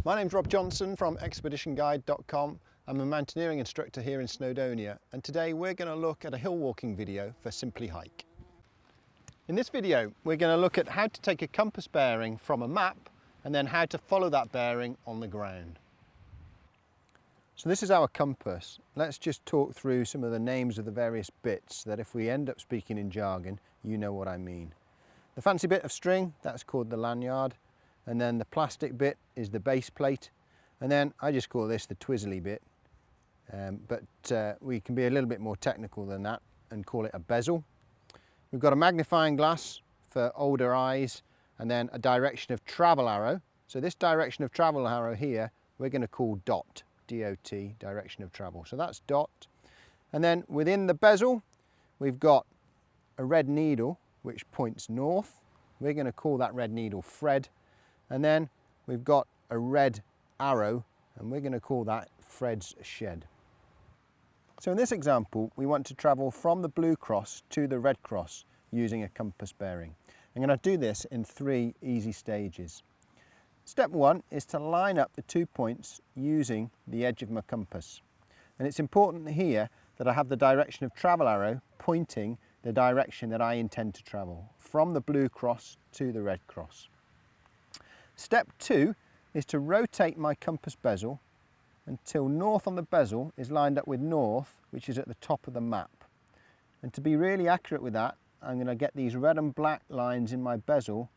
My name's Rob Johnson from expeditionguide.com. I'm a mountaineering instructor here in Snowdonia, and today we're going to look at a hill walking video for Simply Hike. In this video we're going to look at how to take a compass bearing from a map and then how to follow that bearing on the ground. So this is our compass. Let's just talk through some of the names of the various bits that if we end up speaking in jargon, you know what I mean. The fancy bit of string, that's called the lanyard, and then the plastic bit is the base plate, and then I just call this the twizzly bit, but we can be a little bit more technical than that and call it a bezel. We've got a magnifying glass for older eyes, and then a direction of travel arrow. So this direction of travel arrow here we're going to call dot. D-O-T, direction of travel. So that's dot. And then within the bezel, we've got a red needle which points north. We're going to call that red needle Fred. And then we've got a red arrow, and we're going to call that Fred's shed. So in this example, we want to travel from the blue cross to the red cross using a compass bearing. I'm going to do this in 3 easy stages. Step 1 is to line up the 2 points using the edge of my compass. And it's important here that I have the direction of travel arrow pointing the direction that I intend to travel, from the blue cross to the red cross. Step 2 is to rotate my compass bezel until north on the bezel is lined up with north, which is at the top of the map. And to be really accurate with that, I'm going to get these red and black lines in my bezel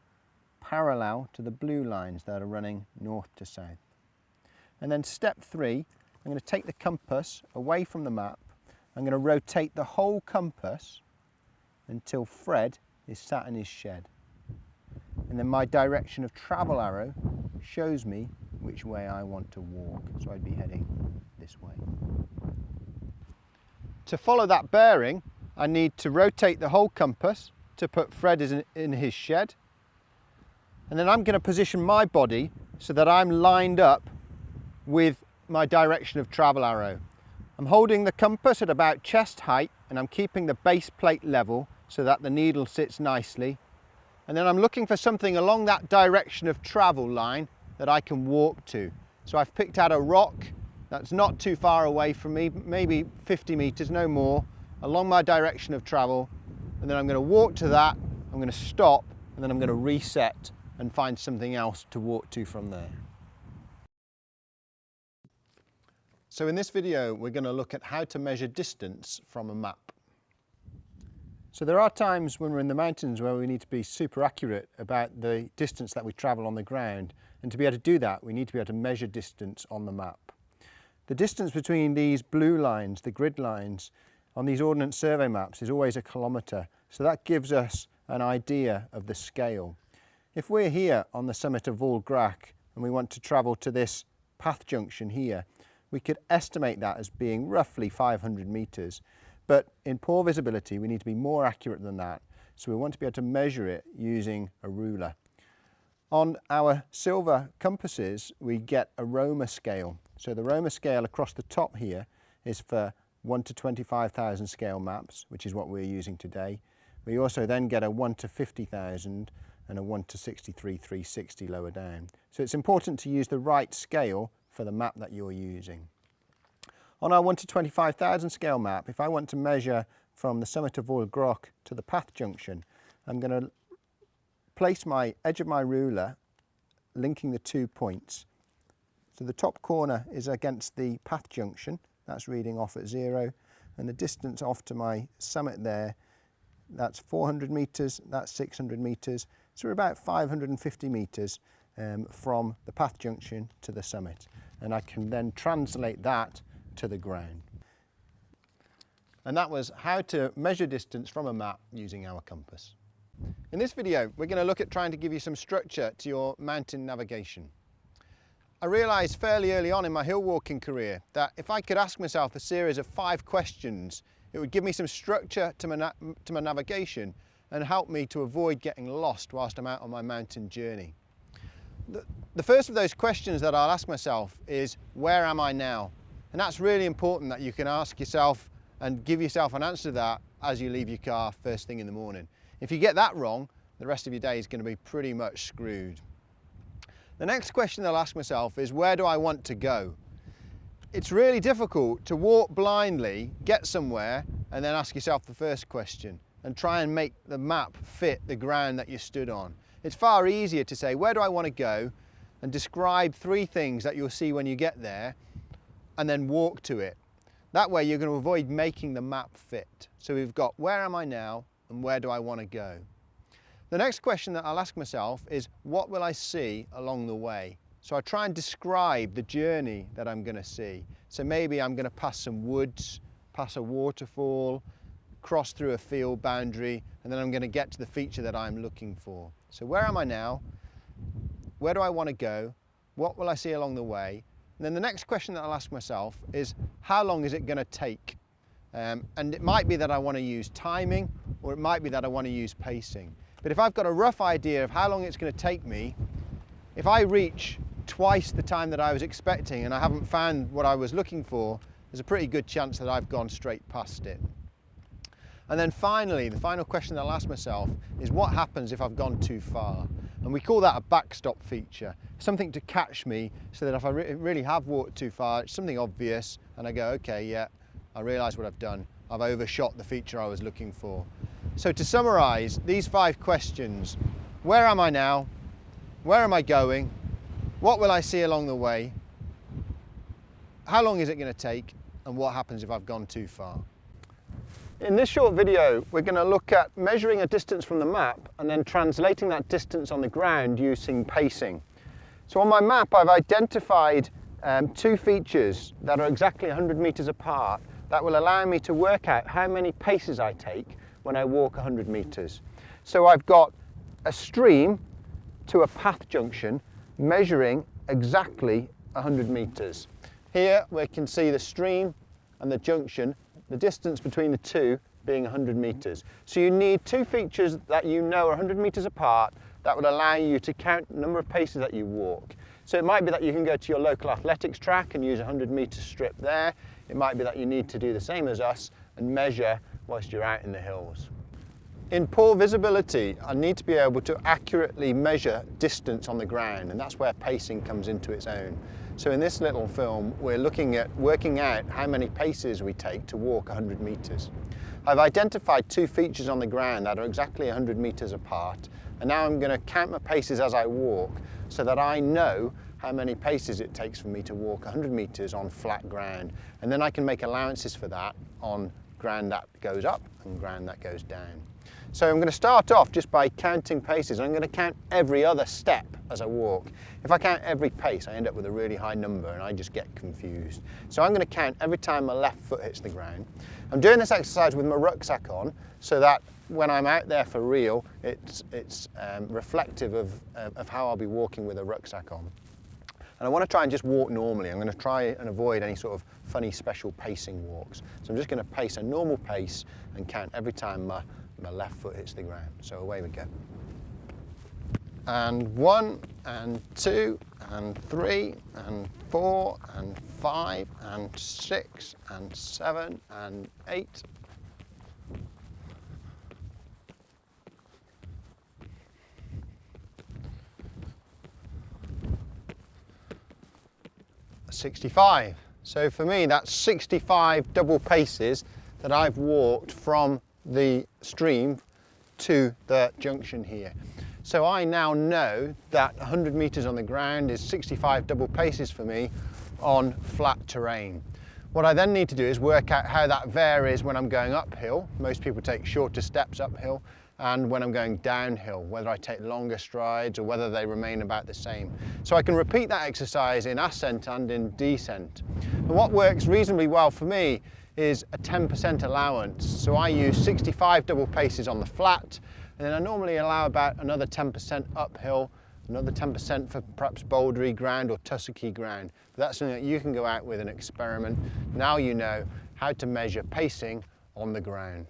parallel to the blue lines that are running north to south. And then step 3, I'm going to take the compass away from the map. I'm going to rotate the whole compass until Fred is sat in his shed. And then my direction of travel arrow shows me which way I want to walk. So I'd be heading this way. To follow that bearing, I need to rotate the whole compass to put Fred in his shed. And then I'm going to position my body so that I'm lined up with my direction of travel arrow. I'm holding the compass at about chest height, and I'm keeping the base plate level so that the needle sits nicely. And then I'm looking for something along that direction of travel line that I can walk to. So I've picked out a rock that's not too far away from me, maybe 50 meters, no more, along my direction of travel. And then I'm going to walk to that, I'm going to stop, and then I'm going to reset and find something else to walk to from there. So in this video, we're going to look at how to measure distance from a map. So there are times when we're in the mountains where we need to be super accurate about the distance that we travel on the ground, and to be able to do that we need to be able to measure distance on the map. The distance between these blue lines, the grid lines, on these Ordnance Survey maps is always a kilometre, so that gives us an idea of the scale. If we're here on the summit of Vull Grach and we want to travel to this path junction here, we could estimate that as being roughly 500 metres. But in poor visibility, we need to be more accurate than that. So we want to be able to measure it using a ruler. On our silver compasses, we get a Roma scale. So the Roma scale across the top here is for 1 to 25,000 scale maps, which is what we're using today. We also then get a 1 to 50,000 and a 1 to 63,360 lower down. So it's important to use the right scale for the map that you're using. On our 1 to 25,000 scale map, if I want to measure from the summit of Vull Grach to the path junction, I'm going to place my edge of my ruler linking the 2 points. So the top corner is against the path junction, that's reading off at 0, and the distance off to my summit there, that's 400 metres, that's 600 metres, so we're about 550 metres from the path junction to the summit, and I can then translate that to the ground. And that was how to measure distance from a map using our compass. In this video, we're going to look at trying to give you some structure to your mountain navigation. I realised fairly early on in my hill walking career that if I could ask myself a series of 5 questions, it would give me some structure to my navigation and help me to avoid getting lost whilst I'm out on my mountain journey. The first of those questions that I'll ask myself is, where am I now? And that's really important that you can ask yourself and give yourself an answer to that as you leave your car first thing in the morning. If you get that wrong, the rest of your day is going to be pretty much screwed. The next question I'll ask myself is, where do I want to go? It's really difficult to walk blindly, get somewhere, and then ask yourself the first question and try and make the map fit the ground that you stood on. It's far easier to say, where do I want to go, and describe 3 things that you'll see when you get there, and then walk to it. That way you're going to avoid making the map fit. So we've got, where am I now and where do I want to go? The next question that I'll ask myself is, what will I see along the way? So I try and describe the journey that I'm going to see. So maybe I'm going to pass some woods, pass a waterfall, cross through a field boundary, and then I'm going to get to the feature that I'm looking for. So where am I now? Where do I want to go? What will I see along the way? And then the next question that I'll ask myself is, how long is it going to take? And it might be that I want to use timing, or it might be that I want to use pacing. But if I've got a rough idea of how long it's going to take me, if I reach twice the time that I was expecting and I haven't found what I was looking for, there's a pretty good chance that I've gone straight past it. And then finally, the final question that I'll ask myself is, what happens if I've gone too far? And we call that a backstop feature, something to catch me so that if I really have walked too far, it's something obvious, and I go, okay, yeah, I realise what I've done. I've overshot the feature I was looking for. So to summarise these 5 questions, where am I now? Where am I going? What will I see along the way? How long is it going to take? And what happens if I've gone too far? In this short video, we're going to look at measuring a distance from the map and then translating that distance on the ground using pacing. So on my map, I've identified 2 features that are exactly 100 metres apart that will allow me to work out how many paces I take when I walk 100 metres. So I've got a stream to a path junction measuring exactly 100 metres. Here we can see the stream and the junction, the distance between the 2 being 100 metres. So you need 2 features that you know are 100 metres apart that would allow you to count the number of paces that you walk. So it might be that you can go to your local athletics track and use a 100-metre strip there. It might be that you need to do the same as us and measure whilst you're out in the hills. In poor visibility, I need to be able to accurately measure distance on the ground, and that's where pacing comes into its own. So in this little film, we're looking at working out how many paces we take to walk 100 metres. I've identified 2 features on the ground that are exactly 100 metres apart, and now I'm going to count my paces as I walk so that I know how many paces it takes for me to walk 100 metres on flat ground, and then I can make allowances for that on ground that goes up and ground that goes down. So I'm going to start off just by counting paces. I'm going to count every other step as I walk. If I count every pace, I end up with a really high number and I just get confused. So I'm going to count every time my left foot hits the ground. I'm doing this exercise with my rucksack on so that when I'm out there for real, it's reflective of how I'll be walking with a rucksack on. And I want to try and just walk normally. I'm going to try and avoid any sort of funny special pacing walks. So I'm just going to pace a normal pace and count every time my left foot hits the ground. So away we go. And 1 and 2 and 3 and 4 and 5 and 6 and 7 and 8. $65. So for me, that's 65 double paces that I've walked from the stream to the junction here. So I now know that 100 metres on the ground is 65 double paces for me on flat terrain. What I then need to do is work out how that varies when I'm going uphill. Most people take shorter steps uphill, and when I'm going downhill, whether I take longer strides or whether they remain about the same. So I can repeat that exercise in ascent and in descent. And what works reasonably well for me is a 10% allowance. So I use 65 double paces on the flat, and then I normally allow about another 10% uphill, another 10% for perhaps bouldery ground or tussocky ground. But that's something that you can go out with and experiment. Now you know how to measure pacing on the ground.